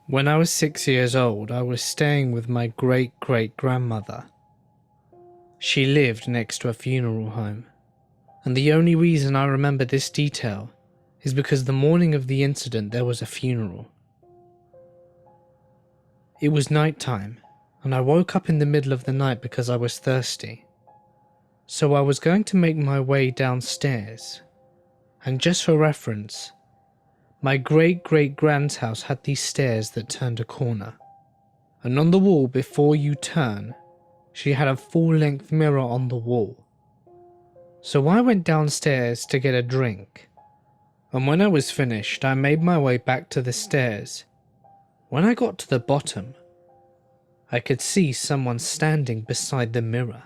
When I was 6 years old, I was staying with my great-great-grandmother. She lived next to a funeral home, and the only reason I remember this detail is because the morning of the incident there was a funeral. It was night time, and I woke up in the middle of the night because I was thirsty. So I was going to make my way downstairs, and just for reference, my great-great-grand's house had these stairs that turned a corner, and on the wall before you turn, she had a full-length mirror on the wall. So I went downstairs to get a drink, and when I was finished, I made my way back to the stairs. When I got to the bottom, I could see someone standing beside the mirror.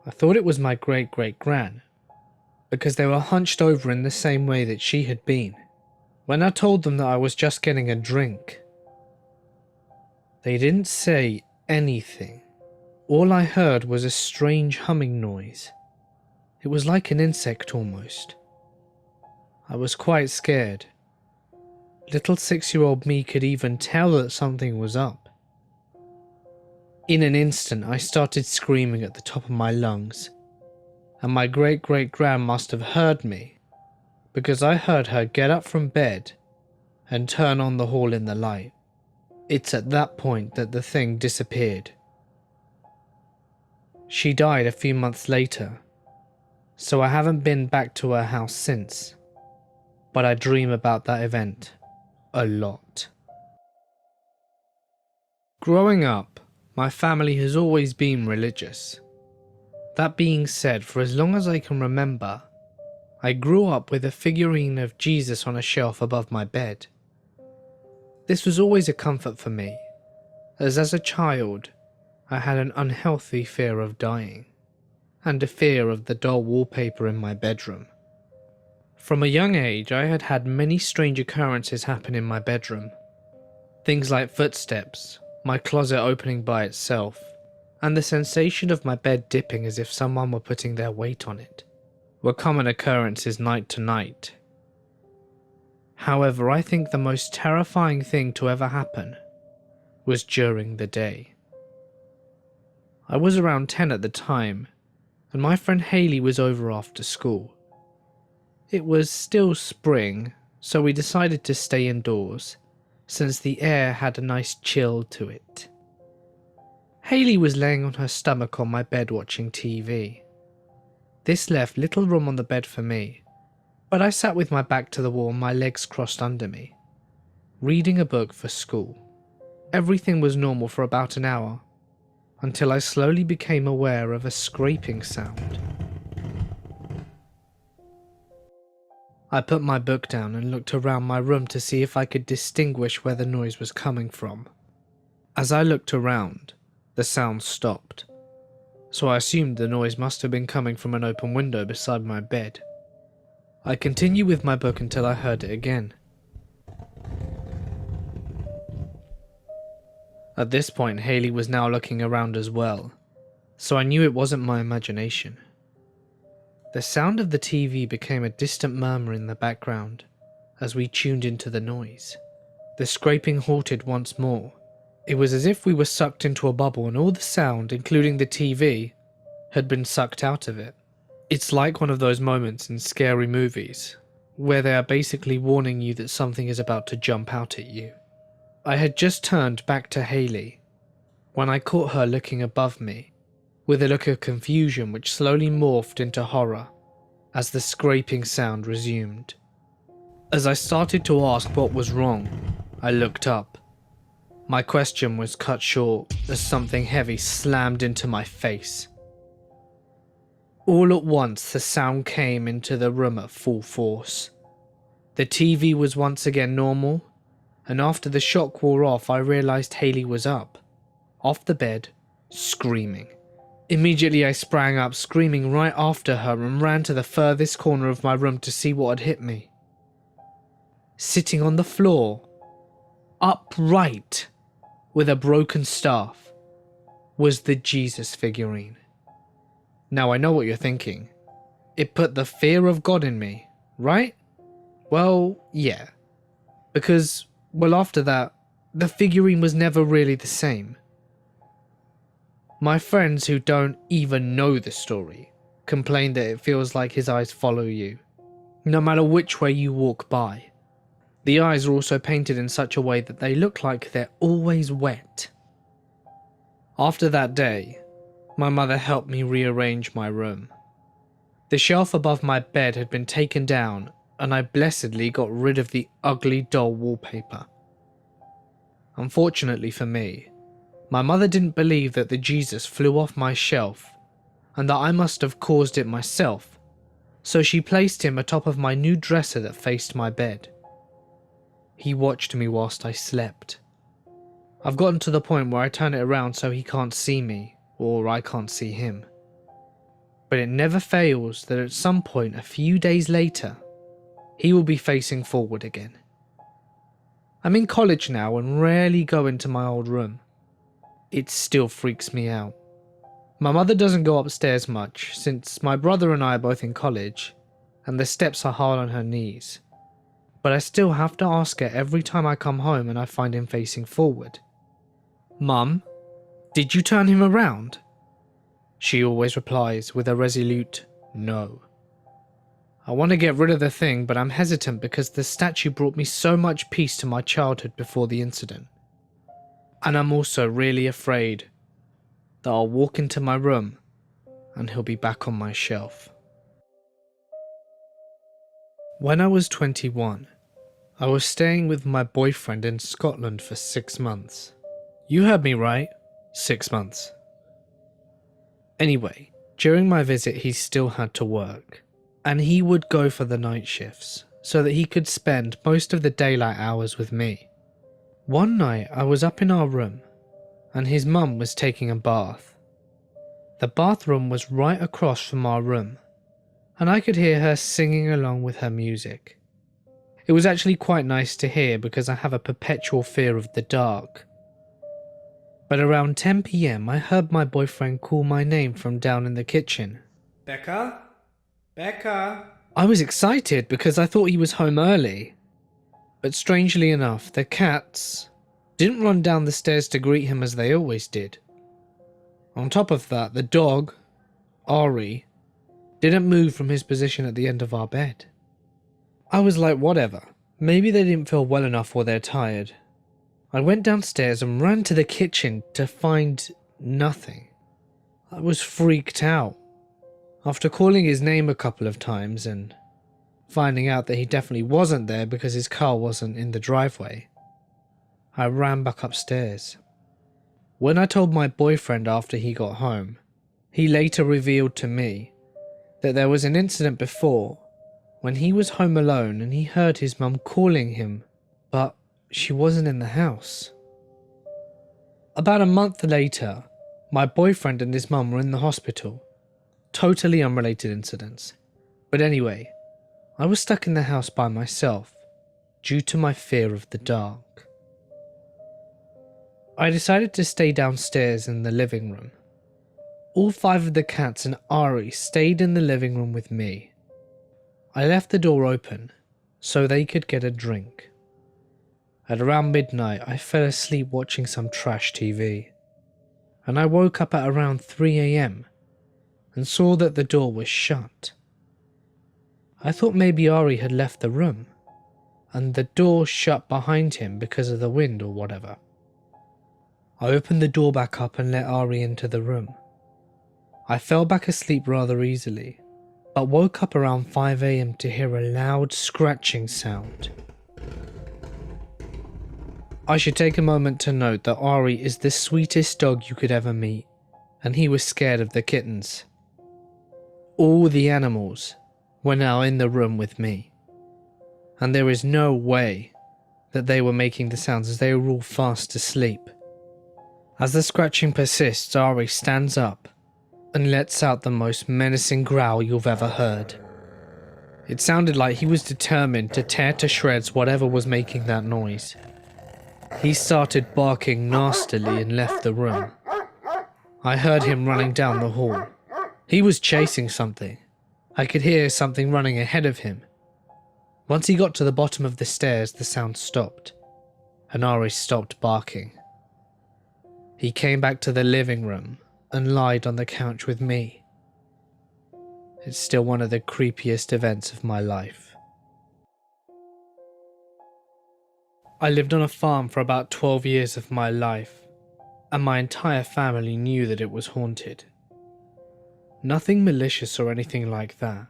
I thought it was my great-great-gran, because they were hunched over in the same way that she had been. When I told them that I was just getting a drink, they didn't say anything. All I heard was a strange humming noise. It was like an insect almost. I was quite scared. Little 6-year-old me could even tell that something was up. In an instant, I started screaming at the top of my lungs, and my great-great-gran must have heard me, because I heard her get up from bed and turn on the hall in the light. It's at that point that the thing disappeared. She died a few months later, so I haven't been back to her house since, but I dream about that event a lot. Growing up, my family has always been religious. That being said, for as long as I can remember, I grew up with a figurine of Jesus on a shelf above my bed. This was always a comfort for me, as a child, I had an unhealthy fear of dying, and a fear of the dull wallpaper in my bedroom. From a young age, I had had many strange occurrences happen in my bedroom. Things like footsteps, my closet opening by itself, and the sensation of my bed dipping as if someone were putting their weight on it, were common occurrences night to night. However, I think the most terrifying thing to ever happen was during the day. I was around 10 at the time, and my friend Haley was over after school. It was still spring, so we decided to stay indoors, since the air had a nice chill to it. Haley was laying on her stomach on my bed watching TV. This left little room on the bed for me, but I sat with my back to the wall and my legs crossed under me, reading a book for school. Everything was normal for about an hour, until I slowly became aware of a scraping sound. I put my book down and looked around my room to see if I could distinguish where the noise was coming from. As I looked around, the sound stopped, so I assumed the noise must have been coming from an open window beside my bed. I continued with my book until I heard it again. At this point, Haley was now looking around as well, so I knew it wasn't my imagination. The sound of the TV became a distant murmur in the background as we tuned into the noise. The scraping halted once more. It was as if we were sucked into a bubble and all the sound, including the TV, had been sucked out of it. It's like one of those moments in scary movies, where they are basically warning you that something is about to jump out at you. I had just turned back to Haley when I caught her looking above me, with a look of confusion which slowly morphed into horror as the scraping sound resumed. As I started to ask what was wrong, I looked up. My question was cut short as something heavy slammed into my face. All at once the sound came into the room at full force. The TV was once again normal, and after the shock wore off I realised Haley was up, off the bed, screaming. Immediately I sprang up, screaming right after her, and ran to the furthest corner of my room to see what had hit me. Sitting on the floor, upright, with a broken staff, was the Jesus figurine. Now I know what you're thinking. It put the fear of God in me, right? Well, yeah. Because Well, after that, the figurine was never really the same. My friends who don't even know the story complain that it feels like his eyes follow you, no matter which way you walk by. The eyes are also painted in such a way that they look like they're always wet. After that day, my mother helped me rearrange my room. The shelf above my bed had been taken down, and I blessedly got rid of the ugly doll wallpaper. Unfortunately for me, my mother didn't believe that the Jesus flew off my shelf and that I must have caused it myself, so she placed him atop of my new dresser that faced my bed. He watched me whilst I slept. I've gotten to the point where I turn it around so he can't see me, or I can't see him. But it never fails that at some point a few days later, he will be facing forward again. I'm in college now and rarely go into my old room. It still freaks me out. My mother doesn't go upstairs much since my brother and I are both in college and the steps are hard on her knees. But I still have to ask her every time I come home and I find him facing forward. "Mum, did you turn him around?" She always replies with a resolute no. I want to get rid of the thing, but I'm hesitant because the statue brought me so much peace to my childhood before the incident. And I'm also really afraid that I'll walk into my room and he'll be back on my shelf. When I was 21, I was staying with my boyfriend in Scotland for 6 months. You heard me right, 6 months. Anyway, during my visit he still had to work, and he would go for the night shifts so that he could spend most of the daylight hours with me. One night I was up in our room and his mum was taking a bath. The bathroom was right across from our room and I could hear her singing along with her music. It was actually quite nice to hear because I have a perpetual fear of the dark. But around 10 PM I heard my boyfriend call my name from down in the kitchen. "Becca? Becca?" I was excited because I thought he was home early. But strangely enough, the cats didn't run down the stairs to greet him as they always did. On top of that, the dog, Ari, didn't move from his position at the end of our bed. I was like, whatever, maybe they didn't feel well enough or they're tired. I went downstairs and ran to the kitchen to find nothing. I was freaked out. After calling his name a couple of times and finding out that he definitely wasn't there because his car wasn't in the driveway, I ran back upstairs. When I told my boyfriend after he got home, he later revealed to me that there was an incident before when he was home alone and he heard his mum calling him, but she wasn't in the house. About a month later, my boyfriend and his mum were in the hospital. Totally unrelated incidents. But anyway, I was stuck in the house by myself due to my fear of the dark. I decided to stay downstairs in the living room. All 5 of the cats and Ari stayed in the living room with me. I left the door open so they could get a drink. At around midnight, I fell asleep watching some trash TV, and I woke up at around 3 AM and saw that the door was shut. I thought maybe Ari had left the room, and the door shut behind him because of the wind or whatever. I opened the door back up and let Ari into the room. I fell back asleep rather easily, but woke up around 5 AM to hear a loud scratching sound. I should take a moment to note that Ari is the sweetest dog you could ever meet, and he was scared of the kittens. All the animals were now in the room with me, and there is no way that they were making the sounds as they were all fast asleep. As the scratching persists, Ari stands up and lets out the most menacing growl you've ever heard. It sounded like he was determined to tear to shreds whatever was making that noise. He started barking nastily and left the room. I heard him running down the hall. He was chasing something. I could hear something running ahead of him. Once he got to the bottom of the stairs, the sound stopped. and Ari stopped barking. He came back to the living room and lied on the couch with me. It's still one of the creepiest events of my life. I lived on a farm for about 12 years of my life, and my entire family knew that it was haunted. Nothing malicious or anything like that,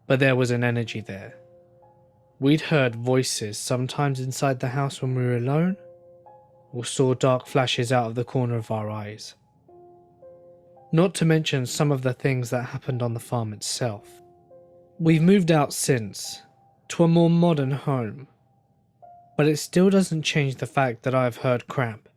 but there was an energy there. We'd heard voices sometimes inside the house when we were alone, or saw dark flashes out of the corner of our eyes. Not to mention some of the things that happened on the farm itself. We've moved out since, to a more modern home, but it still doesn't change the fact that I've heard crap.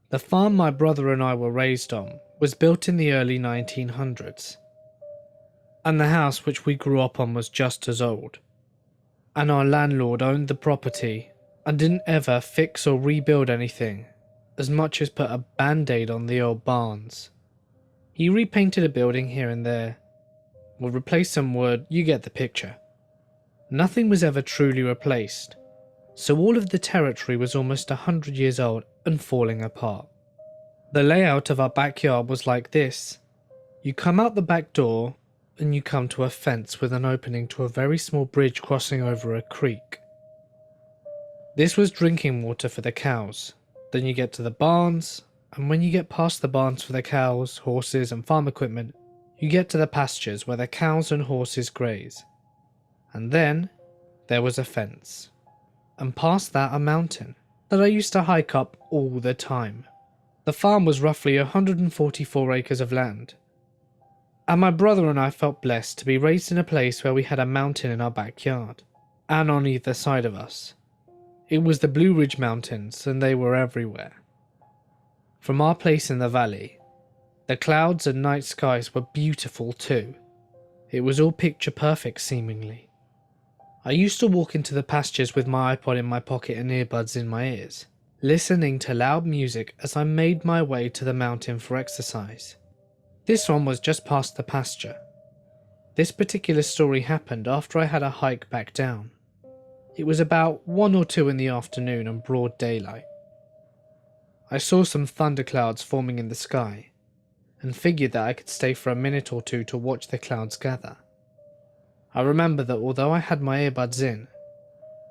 The farm my brother and I were raised on was built in the early 1900s, and the house which we grew up on was just as old, and our landlord owned the property and didn't ever fix or rebuild anything, as much as put a band-aid on the old barns. He repainted a building here and there, or replaced some wood, you get the picture. Nothing was ever truly replaced, so all of the territory was almost 100 years old and falling apart. The layout of our backyard was like this. You come out the back door and you come to a fence with an opening to a very small bridge crossing over a creek. This was drinking water for the cows. Then you get to the barns, and when you get past the barns for the cows, horses and farm equipment, you get to the pastures where the cows and horses graze. And then there was a fence, and past that a mountain that I used to hike up all the time. The farm was roughly 144 acres of land, and my brother and I felt blessed to be raised in a place where we had a mountain in our backyard, and on either side of us. It was the Blue Ridge Mountains, and they were everywhere. From our place in the valley, the clouds and night skies were beautiful too. It was all picture perfect seemingly. I used to walk into the pastures with my iPod in my pocket and earbuds in my ears, listening to loud music as I made my way to the mountain for exercise. This one was just past the pasture. This particular story happened after I had a hike back down. It was about 1 or 2 in the afternoon and broad daylight. I saw some thunderclouds forming in the sky, and figured that I could stay for a minute or two to watch the clouds gather. I remember that although I had my earbuds in,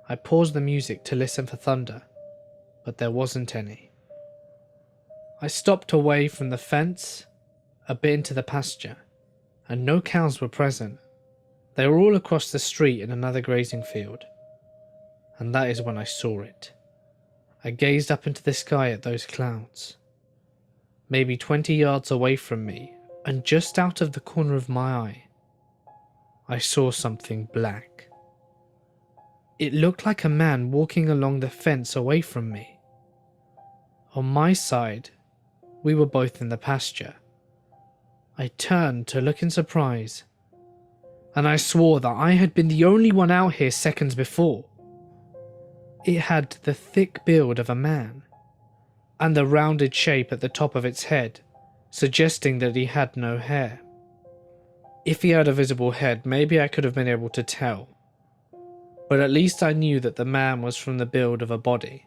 I paused the music to listen for thunder, but there wasn't any. I stopped away from the fence, a bit into the pasture, and no cows were present. They were all across the street in another grazing field. And that is when I saw it. I gazed up into the sky at those clouds. Maybe 20 yards away from me, and just out of the corner of my eye, I saw something black. It looked like a man walking along the fence away from me. On my side, we were both in the pasture. I turned to look in surprise, and I swore that I had been the only one out here seconds before. It had the thick build of a man, and the rounded shape at the top of its head, suggesting that he had no hair. If he had a visible head, maybe I could have been able to tell, but at least I knew that the man was from the build of a body.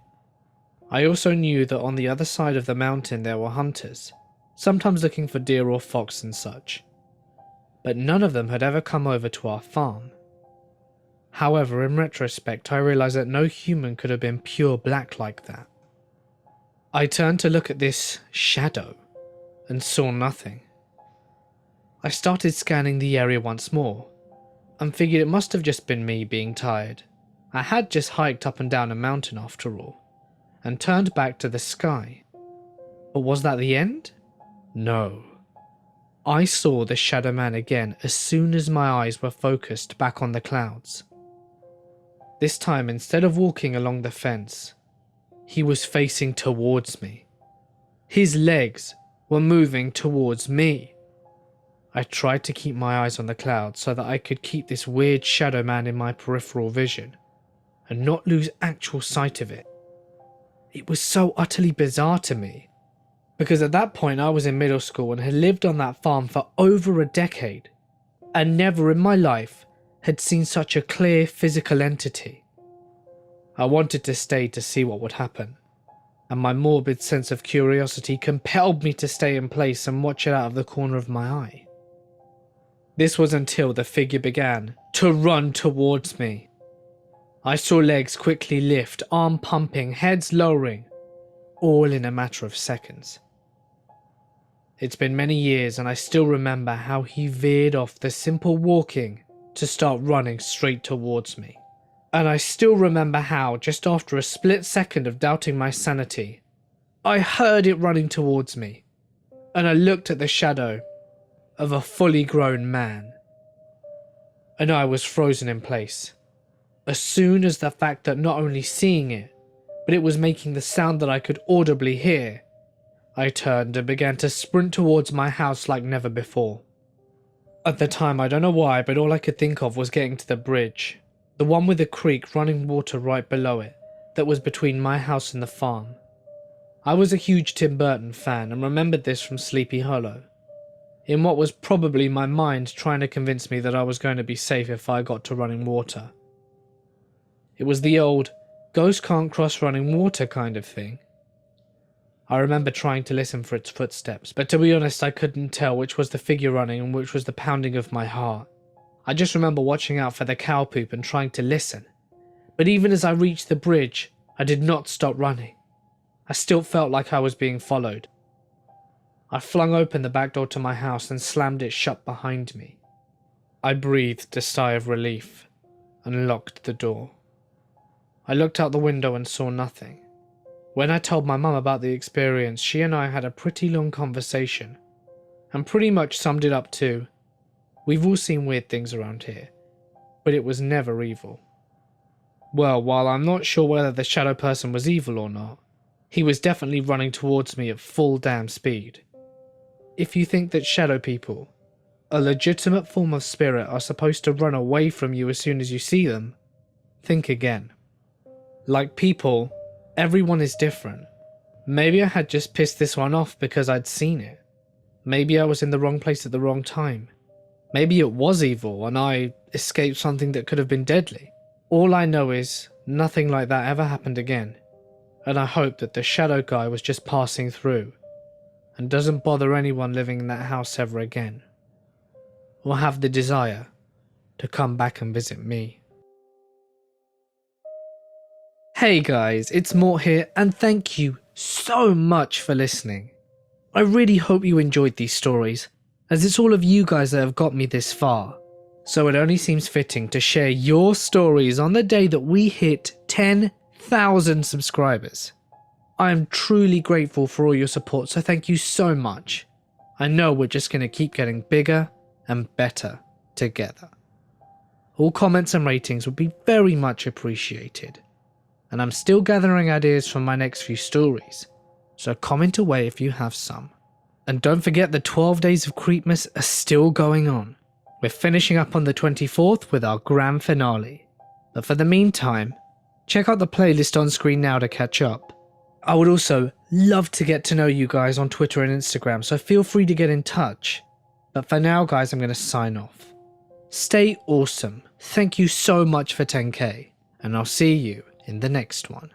I also knew that on the other side of the mountain there were hunters, sometimes looking for deer or fox and such, but none of them had ever come over to our farm. However, in retrospect, I realised that no human could have been pure black like that. I turned to look at this shadow and saw nothing. I started scanning the area once more and figured it must have just been me being tired. I had just hiked up and down a mountain after all, and turned back to the sky. But was that the end? No. I saw the shadow man again as soon as my eyes were focused back on the clouds. This time, instead of walking along the fence, he was facing towards me. His legs were moving towards me. I tried to keep my eyes on the clouds so that I could keep this weird shadow man in my peripheral vision and not lose actual sight of it. It was so utterly bizarre to me, because at that point I was in middle school and had lived on that farm for over a decade, and never in my life had seen such a clear physical entity. I wanted to stay to see what would happen, and my morbid sense of curiosity compelled me to stay in place and watch it out of the corner of my eye. This was until the figure began to run towards me. I saw legs quickly lift, arm pumping, heads lowering, all in a matter of seconds. It's been many years and I still remember how he veered off the simple walking to start running straight towards me. And I still remember how, just after a split second of doubting my sanity, I heard it running towards me, and I looked at the shadow of a fully grown man, and I was frozen in place. As soon as the fact that not only seeing it, but it was making the sound that I could audibly hear, I turned and began to sprint towards my house like never before. At the time, I don't know why, but all I could think of was getting to the bridge, the one with the creek running water right below it, that was between my house and the farm. I was a huge Tim Burton fan and remembered this from Sleepy Hollow, in what was probably my mind trying to convince me that I was going to be safe if I got to running water. It was the old, ghost can't cross running water kind of thing. I remember trying to listen for its footsteps, but to be honest I couldn't tell which was the figure running and which was the pounding of my heart. I just remember watching out for the cow poop and trying to listen, but even as I reached the bridge, I did not stop running. I still felt like I was being followed. I flung open the back door to my house and slammed it shut behind me. I breathed a sigh of relief and locked the door. I looked out the window and saw nothing. When I told my mum about the experience, she and I had a pretty long conversation and pretty much summed it up to, we've all seen weird things around here, but it was never evil. Well, while I'm not sure whether the shadow person was evil or not, he was definitely running towards me at full damn speed. If you think that shadow people, a legitimate form of spirit, are supposed to run away from you as soon as you see them, think again. Like people, everyone is different. Maybe I had just pissed this one off because I'd seen it. Maybe I was in the wrong place at the wrong time. Maybe it was evil and I escaped something that could have been deadly. All I know is nothing like that ever happened again, and I hope that the shadow guy was just passing through and doesn't bother anyone living in that house ever again, or have the desire to come back and visit me. Hey guys, it's Mort here, and thank you so much for listening. I really hope you enjoyed these stories, as it's all of you guys that have got me this far, so it only seems fitting to share your stories on the day that we hit 10,000 subscribers. I am truly grateful for all your support, so thank you so much. I know we're just going to keep getting bigger and better together. All comments and ratings would be very much appreciated, and I'm still gathering ideas for my next few stories, so comment away if you have some. And don't forget the 12 days of Creepmas are still going on. We're finishing up on the 24th with our grand finale, but for the meantime, check out the playlist on screen now to catch up. I would also love to get to know you guys on Twitter and Instagram, so feel free to get in touch. But for now guys, I'm going to sign off. Stay awesome, thank you so much for 10k, and I'll see you in the next one.